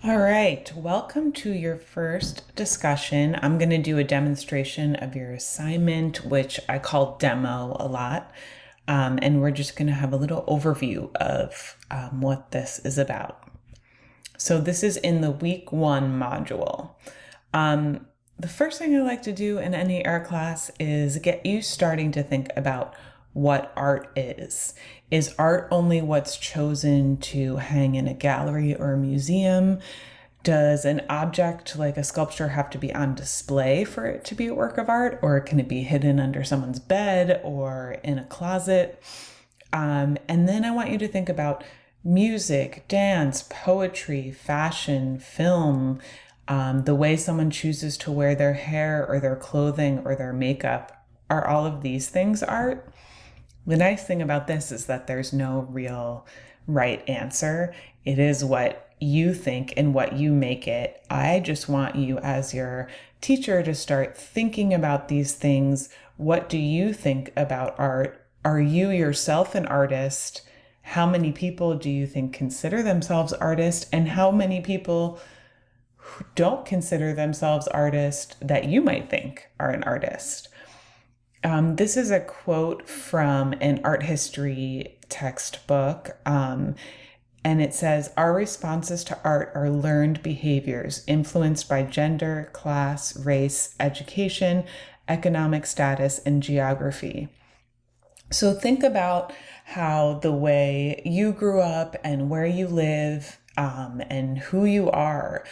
All right, welcome to your first discussion. I'm going to do a demonstration of your assignment, which I call demo a lot. And we're just going to have a little overview of what this is about. So this is in the week 1 module. The first thing I like to do in any art class is get you starting to think about what art is. Is art only what's chosen to hang in a gallery or a museum? Does an object like a sculpture have to be on display for it to be a work of art, or can it be hidden under someone's bed or in a closet? And then I want you to think about music, dance, poetry, fashion, film, the way someone chooses to wear their hair or their clothing or their makeup. Are all of these things art? The nice thing about this is that there's no real right answer. It is what you think and what you make it. I just want you as your teacher to start thinking about these things. What do you think about art? Are you yourself an artist? How many people do you think consider themselves artists? And how many people who don't consider themselves artists that you might think are an artist? This is a quote from an art history textbook, and it says, "Our responses to art are learned behaviors influenced by gender, class, race, education, economic status, and geography." So think about how the way you grew up and where you live, and who you are,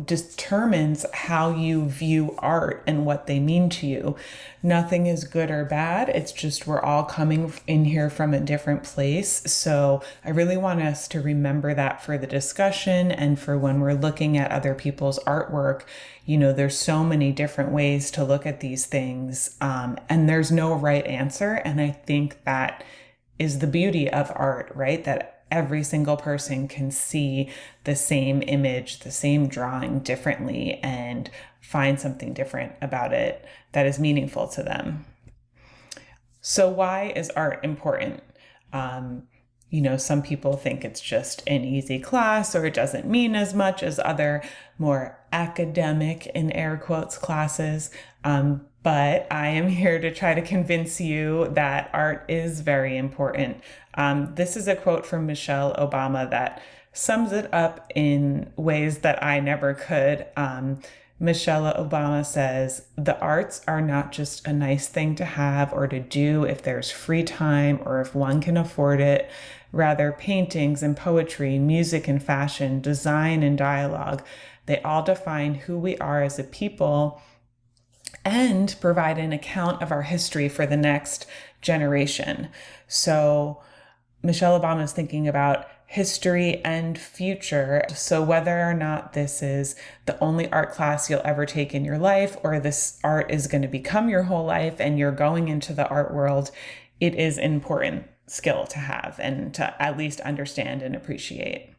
determines how you view art and what they mean to you. Nothing is good or bad. It's just we're all coming in here from a different place. So I really want us to remember that for the discussion and for when we're looking at other people's artwork. There's so many different ways to look at these things, and there's no right answer. And I think that is the beauty of art, right? That every single person can see the same image, the same drawing differently and find something different about it that is meaningful to them. So why is art important? Some people think it's just an easy class or it doesn't mean as much as other more academic, in air quotes, classes. But I am here to try to convince you that art is very important. This is a quote from Michelle Obama that sums it up in ways that I never could. Michelle Obama says, "The arts are not just a nice thing to have or to do if there's free time or if one can afford it. Rather, paintings and poetry, music and fashion, design and dialogue, they all define who we are as a people and provide an account of our history for the next generation." So Michelle Obama is thinking about history and future. So whether or not this is the only art class you'll ever take in your life, or this art is going to become your whole life and you're going into the art world, it is an important skill to have and to at least understand and appreciate.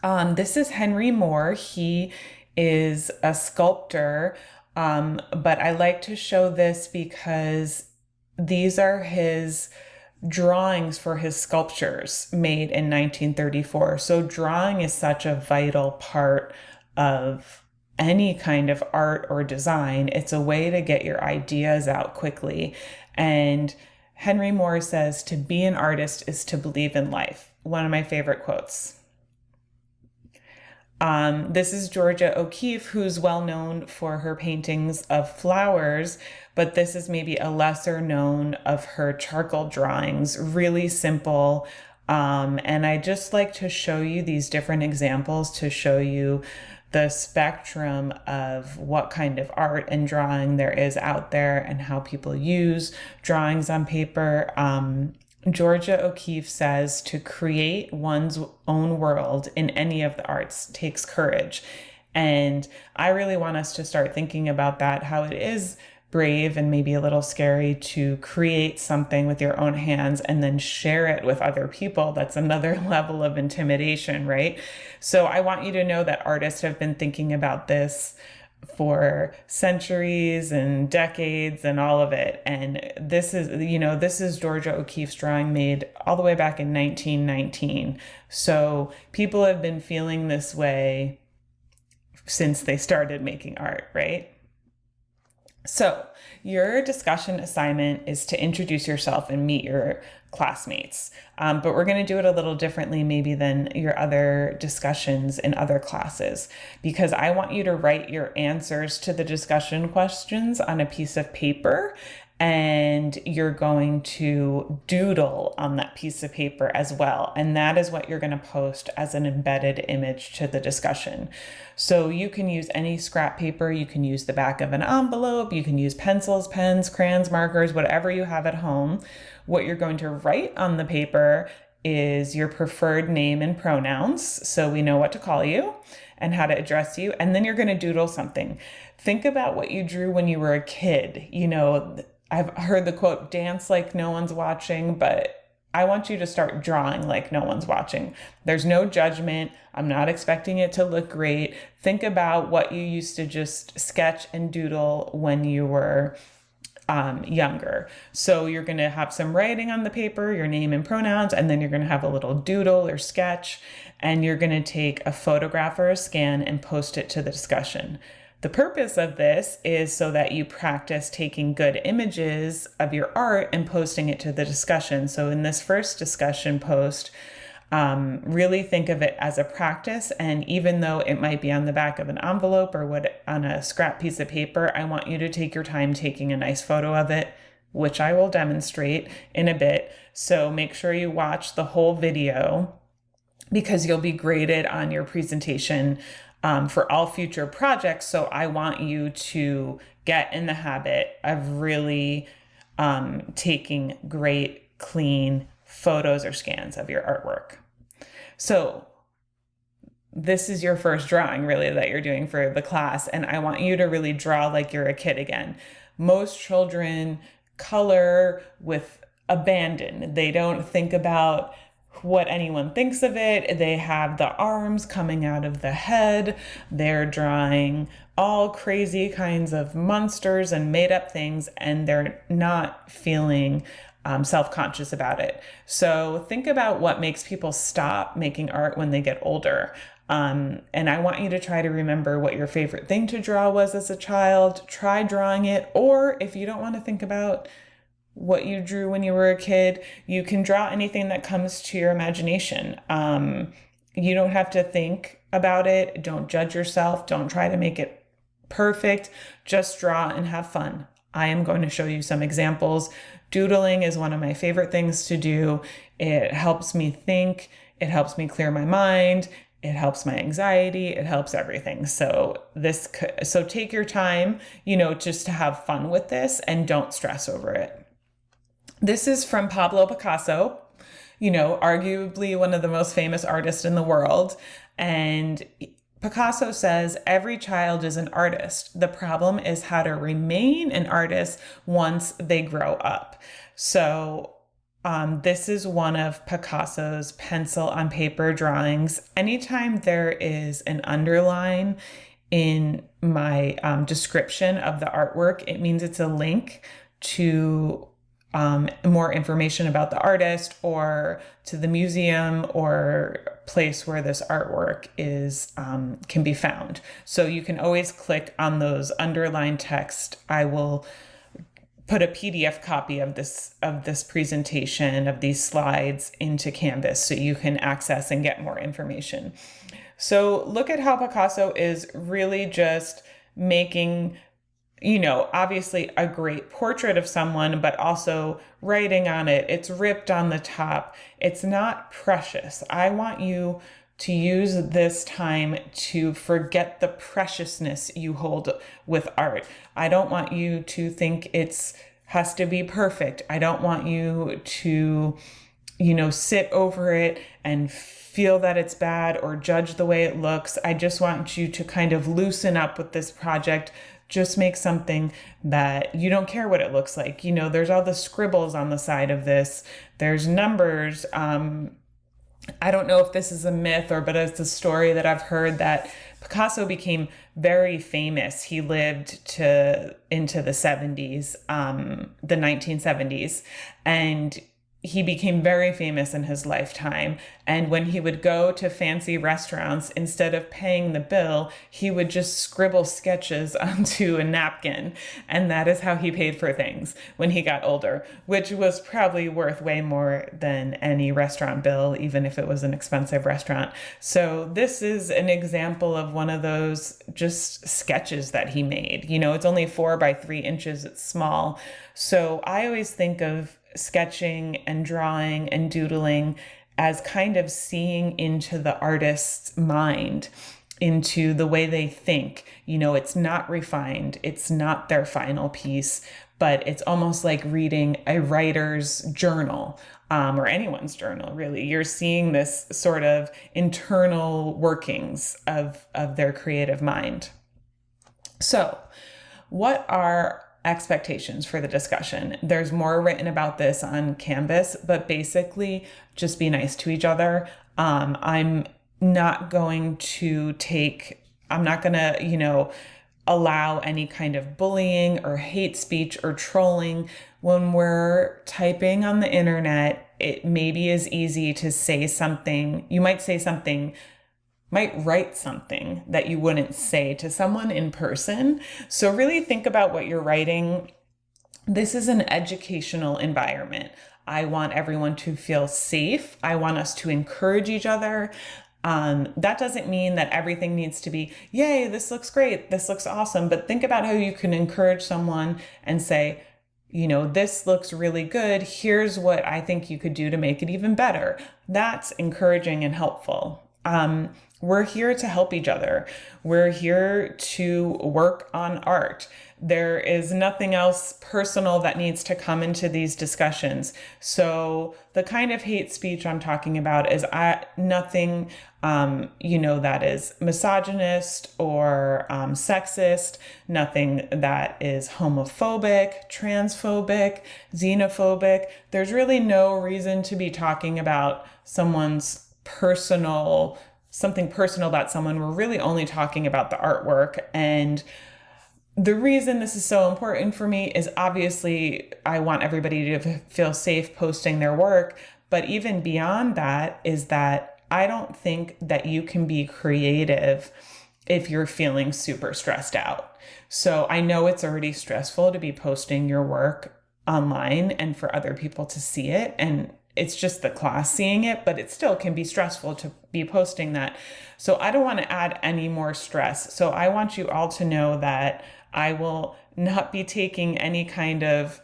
This is Henry Moore. He is a sculptor, but I like to show this because these are his drawings for his sculptures made in 1934. So drawing is such a vital part of any kind of art or design. It's a way to get your ideas out quickly. And Henry Moore says, "To be an artist is to believe in life." One of my favorite quotes. This is Georgia O'Keeffe, who's well known for her paintings of flowers, but this is maybe a lesser known of her charcoal drawings, really simple. And I just like to show you these different examples to show you the spectrum of what kind of art and drawing there is out there and how people use drawings on paper. Georgia O'Keeffe says to create one's own world in any of the arts takes courage. And I really want us to start thinking about that, how it is brave and maybe a little scary to create something with your own hands and then share it with other people. That's another level of intimidation, right? So I want you to know that artists have been thinking about this for centuries and decades and all of it. And this is Georgia O'Keeffe's drawing made all the way back in 1919. So people have been feeling this way since they started making art, right? So your discussion assignment is to introduce yourself and meet your classmates. But we're going to do it a little differently maybe than your other discussions in other classes, because I want you to write your answers to the discussion questions on a piece of paper, and you're going to doodle on that piece of paper as well. And that is what you're going to post as an embedded image to the discussion. So you can use any scrap paper, you can use the back of an envelope, you can use pencils, pens, crayons, markers, whatever you have at home. What you're going to write on the paper is your preferred name and pronouns, so we know what to call you and how to address you. And then you're going to doodle something. Think about what you drew when you were a kid. I've heard the quote, dance like no one's watching, but I want you to start drawing like no one's watching. There's no judgment. I'm not expecting it to look great. Think about what you used to just sketch and doodle when you were younger. So you're going to have some writing on the paper, your name and pronouns, and then you're going to have a little doodle or sketch, and you're going to take a photograph or a scan and post it to the discussion. The purpose of this is so that you practice taking good images of your art and posting it to the discussion. So in this first discussion post, really think of it as a practice. And even though it might be on the back of an envelope or on a scrap piece of paper, I want you to take your time taking a nice photo of it, which I will demonstrate in a bit. So make sure you watch the whole video, because you'll be graded on your presentation for all future projects. So I want you to get in the habit of really taking great, clean photos or scans of your artwork. So this is your first drawing really that you're doing for the class, and I want you to really draw like you're a kid again. Most children color with abandon. They don't think about what anyone thinks of it. They have the arms coming out of the head. They're drawing all crazy kinds of monsters and made up things, and they're not feeling self-conscious about it. So think about what makes people stop making art when they get older. And I want you to try to remember what your favorite thing to draw was as a child. Try drawing it, or if you don't want to think about what you drew when you were a kid, you can draw anything that comes to your imagination. You don't have to think about it. Don't judge yourself. Don't try to make it perfect. Just draw and have fun. I am going to show you some examples. Doodling is one of my favorite things to do. It helps me think. It helps me clear my mind. It helps my anxiety. It helps everything. So take your time, just to have fun with this, and don't stress over it. This is from Pablo Picasso, arguably one of the most famous artists in the world. And Picasso says, every child is an artist. The problem is how to remain an artist once they grow up. So this is one of Picasso's pencil on paper drawings. Anytime there is an underline in my description of the artwork, it means it's a link to more information about the artist, or to the museum or place where this artwork is can be found. So you can always click on those underlined text. I will put a PDF copy of this presentation, of these slides, into Canvas so you can access and get more information. So look at how Picasso is really just making obviously a great portrait of someone, but also writing on it. It's ripped on the top. It's not precious. I want you to use this time to forget the preciousness you hold with art. I don't want you to think has to be perfect. I don't want you to, sit over it and feel that it's bad or judge the way it looks. I just want you to kind of loosen up with this project. Just make something that you don't care what it looks like. There's all the scribbles on the side of this. There's numbers. I don't know if this is a myth but it's a story that I've heard, that Picasso became very famous. He lived into the 70s, the 1970s, and he became very famous in his lifetime. And when he would go to fancy restaurants, instead of paying the bill, he would just scribble sketches onto a napkin. And that is how he paid for things when he got older, which was probably worth way more than any restaurant bill, even if it was an expensive restaurant. So this is an example of one of those just sketches that he made. It's only 4 by 3 inches. It's small. So I always think of sketching and drawing and doodling as kind of seeing into the artist's mind, into the way they think. It's not refined, it's not their final piece, but it's almost like reading a writer's journal, or anyone's journal, really. You're seeing this sort of internal workings of their creative mind. So, what are expectations for the discussion? There's more written about this on Canvas, but basically just be nice to each other. I'm not going to allow any kind of bullying or hate speech or trolling. When we're typing on the internet, it maybe is easy to say something. You might write something that you wouldn't say to someone in person. So really think about what you're writing. This is an educational environment. I want everyone to feel safe. I want us to encourage each other. That doesn't mean that everything needs to be, yay, this looks great, this looks awesome. But think about how you can encourage someone and say, this looks really good. Here's what I think you could do to make it even better. That's encouraging and helpful. We're here to help each other. We're here to work on art. There is nothing else personal that needs to come into these discussions. So the kind of hate speech I'm talking about is nothing, that is misogynist or sexist, nothing that is homophobic, transphobic, xenophobic. There's really no reason to be talking about something personal about someone. We're really only talking about the artwork. And the reason this is so important for me is obviously I want everybody to feel safe posting their work. But even beyond that is that I don't think that you can be creative if you're feeling super stressed out. So I know it's already stressful to be posting your work online and for other people to see it. And it's just the class seeing it, but it still can be stressful to be posting that. So I don't want to add any more stress. So I want you all to know that I will not be taking any kind of,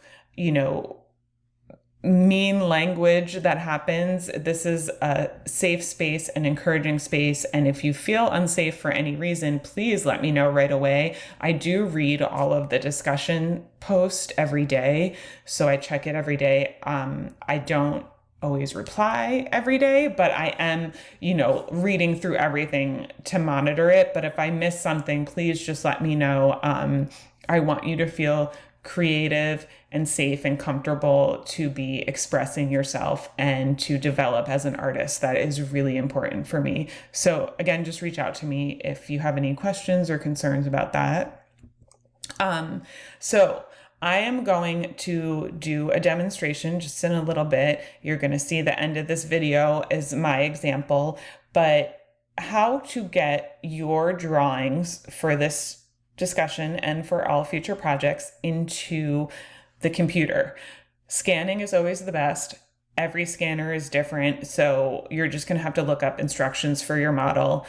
mean language that happens. This is a safe space, an encouraging space. And if you feel unsafe for any reason, please let me know right away. I do read all of the discussion posts every day. So I check it every day. I don't always reply every day, but I am, reading through everything to monitor it. But if I miss something, please just let me know. I want you to feel creative and safe and comfortable to be expressing yourself and to develop as an artist. That is really important for me. So again, just reach out to me if you have any questions or concerns about that. So I am going to do a demonstration just in a little bit. You're going to see the end of this video as my example, but how to get your drawings for this discussion and for all future projects into the computer. Scanning is always the best. Every scanner is different, so you're just going to have to look up instructions for your model.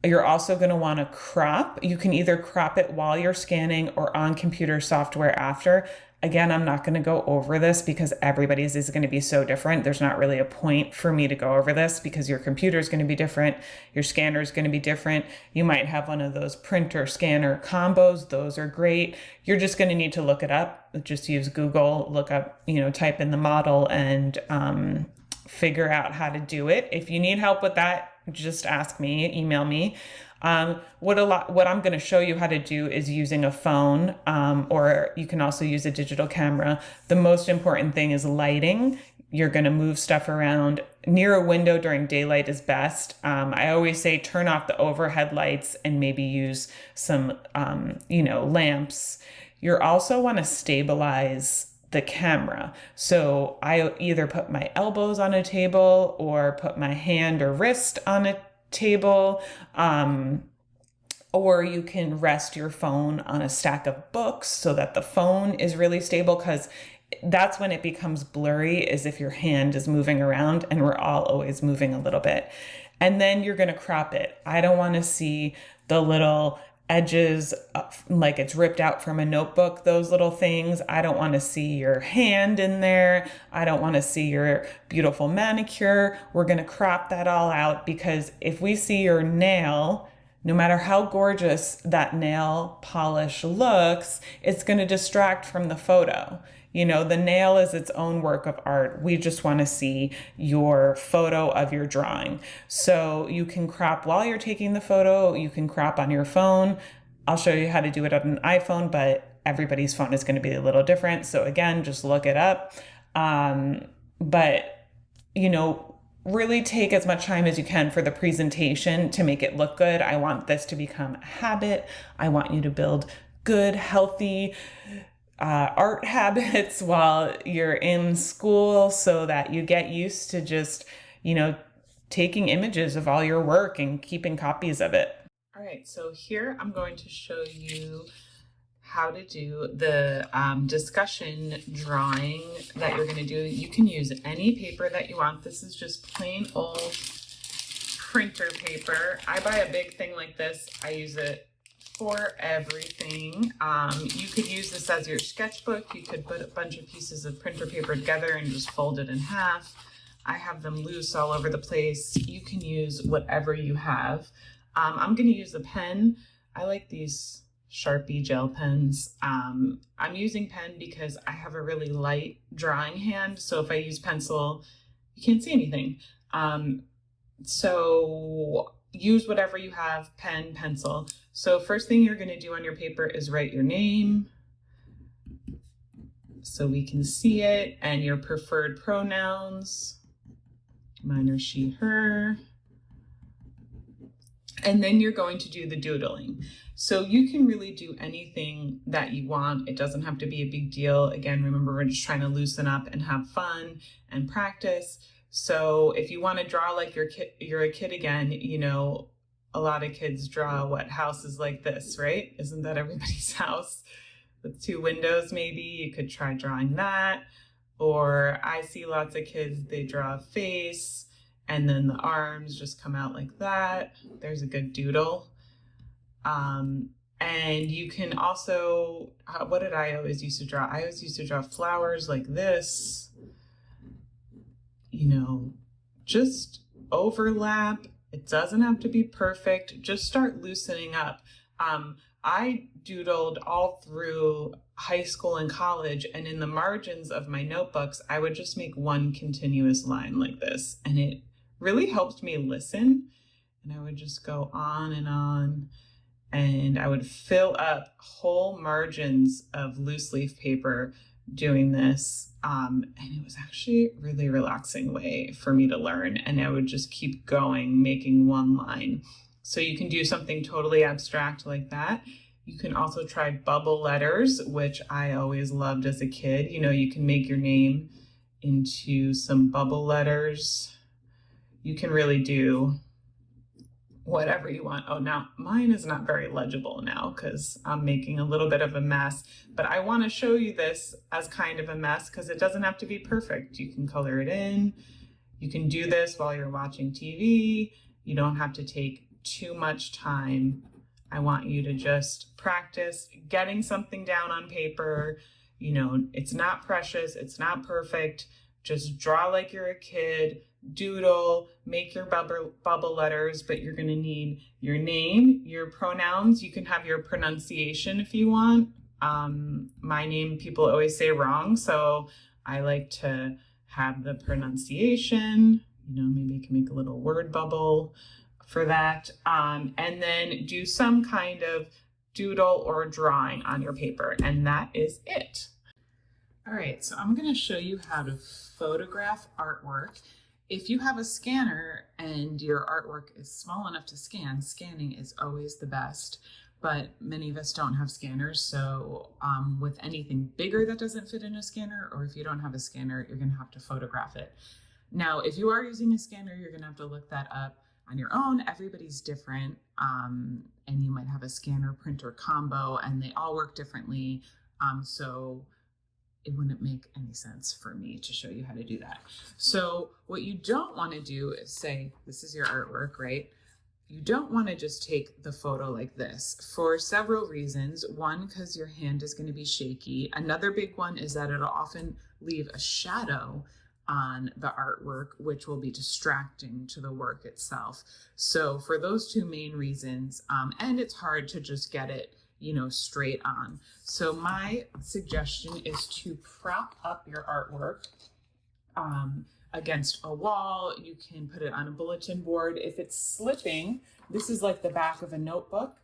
You're also going to want to crop. You can either crop it while you're scanning or on computer software after. Again, I'm not going to go over this because everybody's is going to be so different. There's not really a point for me to go over this because your computer is going to be different. Your scanner is going to be different. You might have one of those printer scanner combos. Those are great. You're just going to need to look it up. Just use Google, look up, type in the model and figure out how to do it. If you need help with that, just ask me, email me. What I'm going to show you how to do is using a phone, or you can also use a digital camera. The most important thing is lighting. You're going to move stuff around. Near a window during daylight is best. I always say turn off the overhead lights and maybe use some, lamps. You also want to stabilize the camera. So I either put my elbows on a table or put my hand or wrist on a table. Or you can rest your phone on a stack of books so that the phone is really stable, because that's when it becomes blurry, is if your hand is moving around, and we're all always moving a little bit. And then you're going to crop it. I don't want to see the little edges like it's ripped out from a notebook, those little things. I don't want to see your hand in there. I don't want to see your beautiful manicure. We're going to crop that all out, because if we see your nail, no matter how gorgeous that nail polish looks, it's going to distract from the photo. The nail is its own work of art. We just want to see your photo of your drawing. So you can crop while you're taking the photo. You can crop on your phone. I'll show you how to do it on an iPhone, but everybody's phone is going to be a little different. So again, just look it up. But really take as much time as you can for the presentation to make it look good. I want this to become a habit. I want you to build good, healthy art habits while you're in school, so that you get used to just, taking images of all your work and keeping copies of it. All right, so here I'm going to show you how to do the discussion drawing that you're going to do. You can use any paper that you want. This is just plain old printer paper. I buy a big thing like this. I use it for everything. You could use this as your sketchbook. You could put a bunch of pieces of printer paper together and just fold it in half. I have them loose all over the place. You can use whatever you have. I'm going to use a pen. I like these Sharpie gel pens. I'm using pen because I have a really light drawing hand. So if I use pencil, you can't see anything. So use whatever you have, pen, pencil. So first thing you're going to do on your paper is write your name so we can see it, and your preferred pronouns. Mine are she, her. And then you're going to do the doodling. So you can really do anything that you want. It doesn't have to be a big deal. Again, remember, we're just trying to loosen up and have fun and practice. So if you want to draw like you're a kid again, a lot of kids draw houses like this, right? Isn't that everybody's house with 2 windows maybe? You could try drawing that. Or I see lots of kids, they draw a face and then the arms just come out like that. There's a good doodle. And you can also, what did I always used to draw? I always used to draw flowers like this, just overlap. It doesn't have to be perfect. Just start loosening up. I doodled all through high school and college, and in the margins of my notebooks, I would just make one continuous line like this. And it really helped me listen. And I would just go on, and I would fill up whole margins of loose leaf paper doing this. And it was actually a really relaxing way for me to learn. And I would just keep going, making one line. So you can do something totally abstract like that. You can also try bubble letters, which I always loved as a kid. You can make your name into some bubble letters. You can really do whatever you want. Oh, now mine is not very legible now because I'm making a little bit of a mess, but I want to show you this as kind of a mess because it doesn't have to be perfect. You can color it in. You can do this while you're watching TV. You don't have to take too much time. I want you to just practice getting something down on paper. It's not precious. It's not perfect. Just draw like you're a kid. Doodle, make your bubble letters, but you're going to need your name, your pronouns. You can have your pronunciation if you want. My name people always say wrong, so I like to have the pronunciation. maybe you can make a little word bubble for that. And then do some kind of doodle or drawing on your paper, and that is it. All right, so I'm going to show you how to photograph artwork. If you have a scanner and your artwork is small enough to scan, scanning is always the best, but many of us don't have scanners. So with anything bigger that doesn't fit in a scanner, or if you don't have a scanner, you're going to have to photograph it. Now, if you are using a scanner, you're going to have to look that up on your own. Everybody's different, and you might have a scanner printer combo, and they all work differently. So it wouldn't make any sense for me to show you how to do that. So what you don't want to do is say, this is your artwork, right? You don't want to just take the photo like this for several reasons. One, because your hand is going to be shaky. Another big one is that it'll often leave a shadow on the artwork, which will be distracting to the work itself. So for those two main reasons, and it's hard to just get it straight on. So my suggestion is to prop up your artwork against a wall. You can put it on a bulletin board. If it's slipping, this is like the back of a notebook,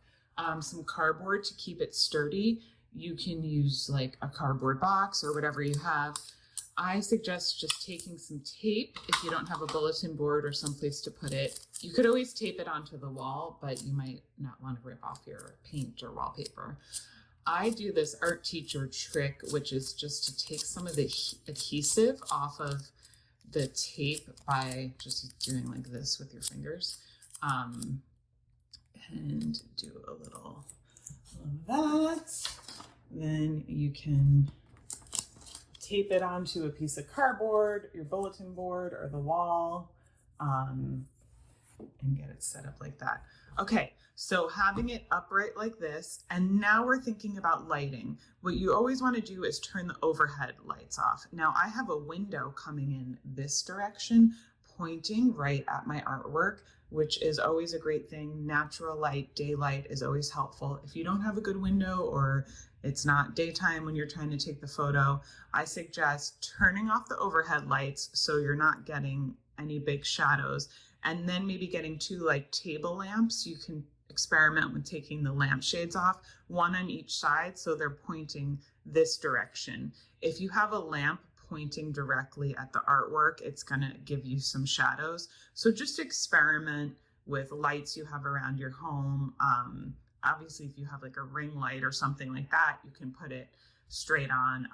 some cardboard to keep it sturdy. You can use like a cardboard box or whatever you have. I suggest just taking some tape if you don't have a bulletin board or someplace to put it. You could always tape it onto the wall, but you might not want to rip off your paint or wallpaper. I do this art teacher trick, which is just to take some of the adhesive off of the tape by just doing like this with your fingers, and do a little of that. Then you can tape it onto a piece of cardboard, your bulletin board, or the wall, and get it set up like that. Okay, so having it upright like this, and now we're thinking about lighting. What you always want to do is turn the overhead lights off. Now I have a window coming in this direction, pointing right at my artwork, which is always a great thing. Natural light, daylight is always helpful. If you don't have a good window or it's not daytime when you're trying to take the photo, I suggest turning off the overhead lights so you're not getting any big shadows, and then maybe getting two like table lamps. You can experiment with taking the lampshades off, one on each side so they're pointing this direction. If you have a lamp pointing directly at the artwork, it's going to give you some shadows. So just experiment with lights you have around your home. Obviously, if you have like a ring light or something like that, you can put it straight on.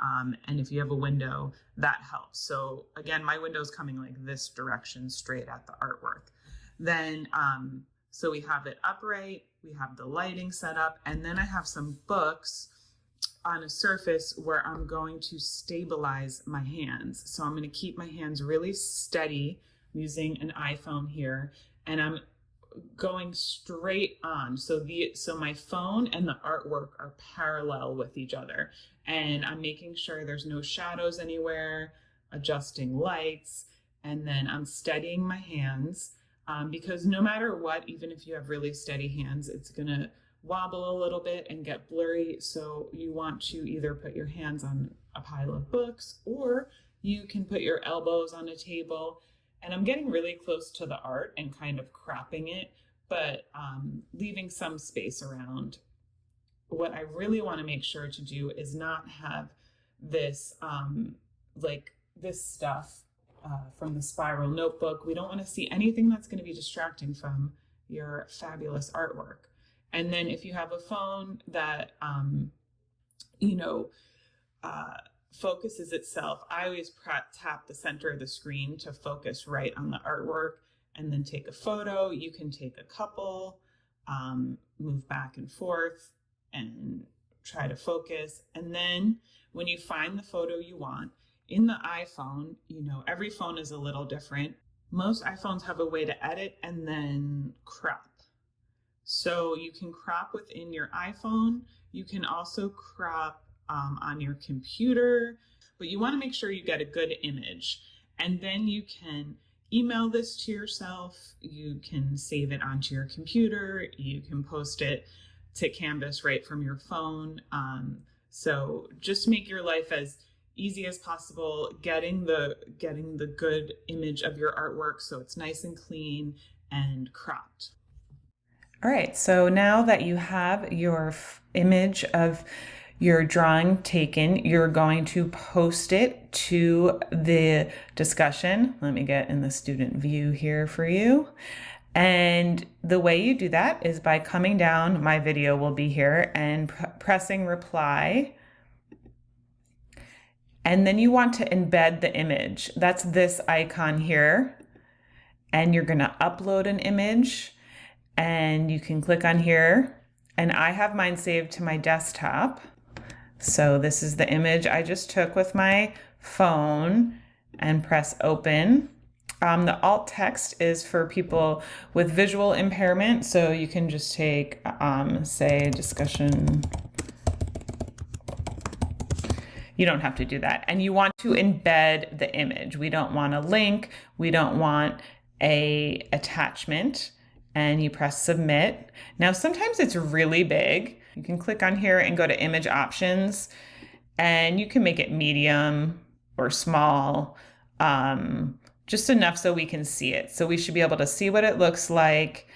And if you have a window, that helps. So again, my window's coming like this direction, straight at the artwork. Then, so we have it upright, we have the lighting set up, and then I have some books on a surface where I'm going to stabilize my hands. So I'm going to keep my hands really steady. I'm using an iPhone here, and I'm going straight on. So my phone and the artwork are parallel with each other, and I'm making sure there's no shadows anywhere, adjusting lights, and then I'm steadying my hands, because no matter what, even if you have really steady hands, it's gonna wobble a little bit and get blurry. So you want to either put your hands on a pile of books, or you can put your elbows on a table. And I'm getting really close to the art and kind of cropping it, but leaving some space around. What I really want to make sure to do is not have this, like this stuff from the spiral notebook. We don't want to see anything that's going to be distracting from your fabulous artwork. And then if you have a phone that, focuses itself, I always tap the center of the screen to focus right on the artwork, and then take a photo. You can take a couple, move back and forth and try to focus. And then when you find the photo you want, in the iPhone, every phone is a little different. Most iPhones have a way to edit and then crop. So you can crop within your iPhone. You can also crop on your computer, but you want to make sure you get a good image. And then you can email this to yourself. You can save it onto your computer. You can post it to Canvas right from your phone. So just make your life as easy as possible getting the good image of your artwork so it's nice and clean and cropped. All right, so now that you have your image of your drawing taken, you're going to post it to the discussion. Let me get in the student view here for you. And the way you do that is by coming down, my video will be here, and pressing reply. And then you want to embed the image. That's this icon here. And you're gonna upload an image, and you can click on here. And I have mine saved to my desktop. So this is the image I just took with my phone, and press open. The alt text is for people with visual impairment. So you can just take, say, discussion. You don't have to do that. And you want to embed the image. We don't want a link. We don't want a attachment. And you press submit. Now, sometimes it's really big. You can click on here and go to image options, and you can make it medium or small, just enough so we can see it. So we should be able to see what it looks like.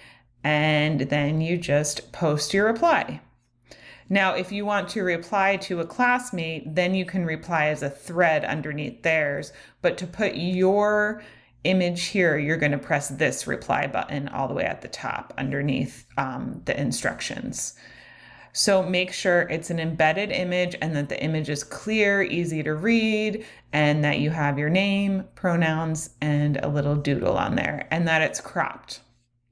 And then you just post your reply. Now, if you want to reply to a classmate, then you can reply as a thread underneath theirs. But to put your image here, you're going to press this reply button all the way at the top underneath the instructions. So make sure it's an embedded image and that the image is clear, easy to read, and that you have your name, pronouns, and a little doodle on there, and that it's cropped.